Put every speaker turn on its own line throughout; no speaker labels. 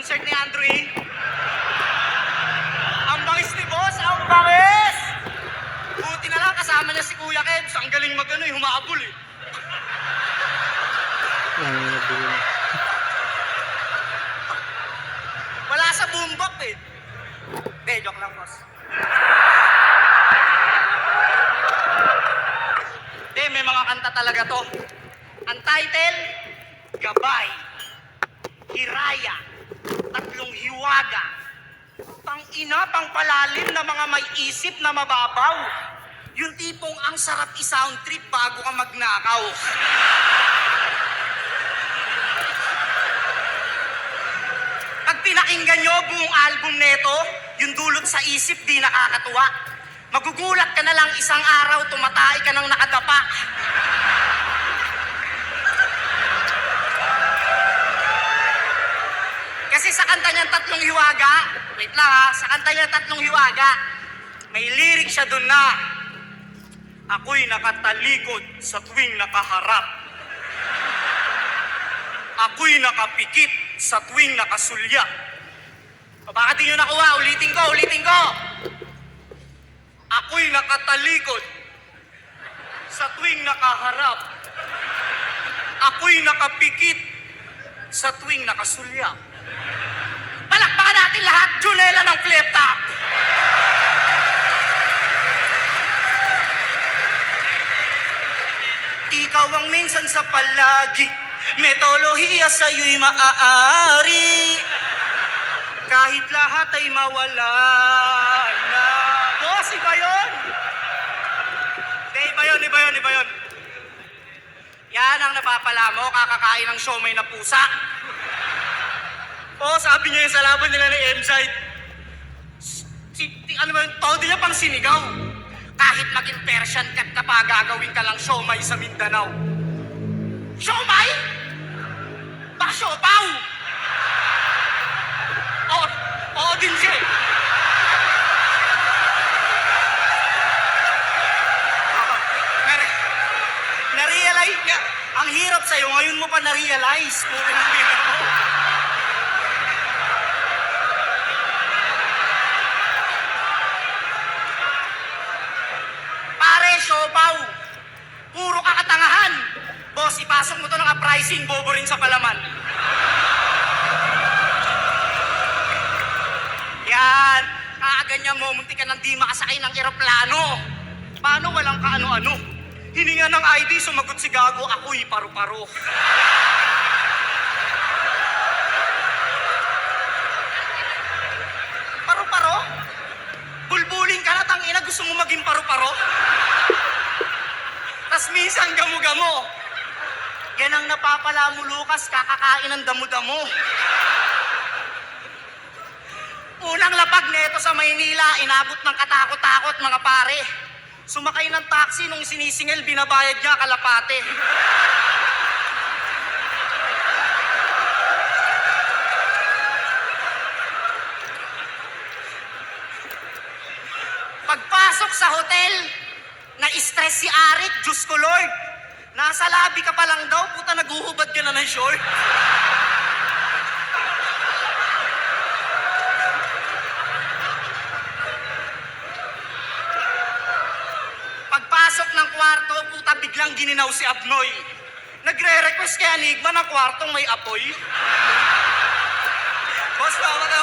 concert ni Andrew E. Ang bangis ni boss, ang bangis! Buti na lang kasama niya si Kuya Kebs. Ang galing mag-ano eh, humahabol eh. Wala sa boombox eh. Hindi, joke lang boss. Hindi, may mga kanta talaga to. Ang title, Gabay, Hiraya, Tatlong Hiwaga. Pang-ina, pang-palalim na mga may isip na mababaw. Yung tipong ang sarap i-sound trip bago ka magnakaw. Pag pinakinggan nyo buong album neto, yung dulot sa isip di nakakatuwa. Magugulat ka na lang isang araw, tumatay ka ng nakadapa. Kasi sa kanta niyang Tatlong Hiwaga, wait lang ha, sa kanta niyang Tatlong Hiwaga, may lyric siya dun na, ako'y nakatalikod sa tuwing nakaharap. Ako'y nakapikit sa tuwing nakasulya. O bakit di nyo nakuha? Ulitin ko, ulitin ko. Ako'y nakatalikod sa tuwing nakaharap. Ako'y nakapikit sa tuwing nakasulya. Palakpakan natin lahat, Junela ng flip top. Ikaw ang minsan sa palagi, metolohiya sa'yo'y maaari. Kahit lahat ay mawala na. Boss, iba yun? Hindi, iba yun. Yan ang napapala mo, kakakain ng siomay na pusa. Oo, sabi niya yung sa laban nila ni M-Side. Ano ba yun? Todo niya pang sinigaw. Kahit maging Persian kat ka pa, gagawin ka lang siomay sa Mindanao. Siomay? Baka siopaw? Oo din siya eh. Na-realize niya. Ang hirap sa'yo, ngayon mo pa na-realize. Pare, siopaw. Puro kakatangahan. Boss, ipasok mo to ng uprising, bobo rin sa palaman. Yan. Kaaganyan mo, munti ka nang di makasakay ng eroplano. Paano walang kaano-ano? Hininga ng ID, sumagot si Gago, ako'y paru-paro. Paru-paro? Bulbuling ka na, tangina, gusto mo maging paru-paro? Tas minsan gamo-gamo. Yan ang napapala mo, Lucas, kakakain ng damo-damo. Unang lapag neto sa Maynila, inabot ng katakot-takot mga pare. Sumakay ng taxi nung sinisingil, binabayad niya kalapate. Pagpasok sa hotel, na-stress si Arik, Diyos ko Lord. Nasa labi ka pa lang daw, puta naguhubad ka na ng short. Pagpasok ng kwarto, puta biglang gininaw si Abnoy. Nagre-request kay Enigma ng kwartong may apoy. Boss, tama na.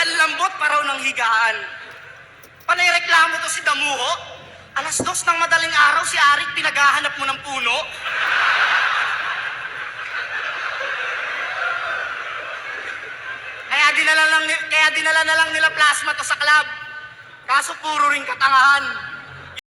Ang lambot pa raw ng higaan. Panayreklamo to si Damuho. Alas 2 ng madaling araw si Arik pinaghahanap mo ng puno. Kaya dinala na lang nila plasma to sa club. Kaso puro ring katangahan.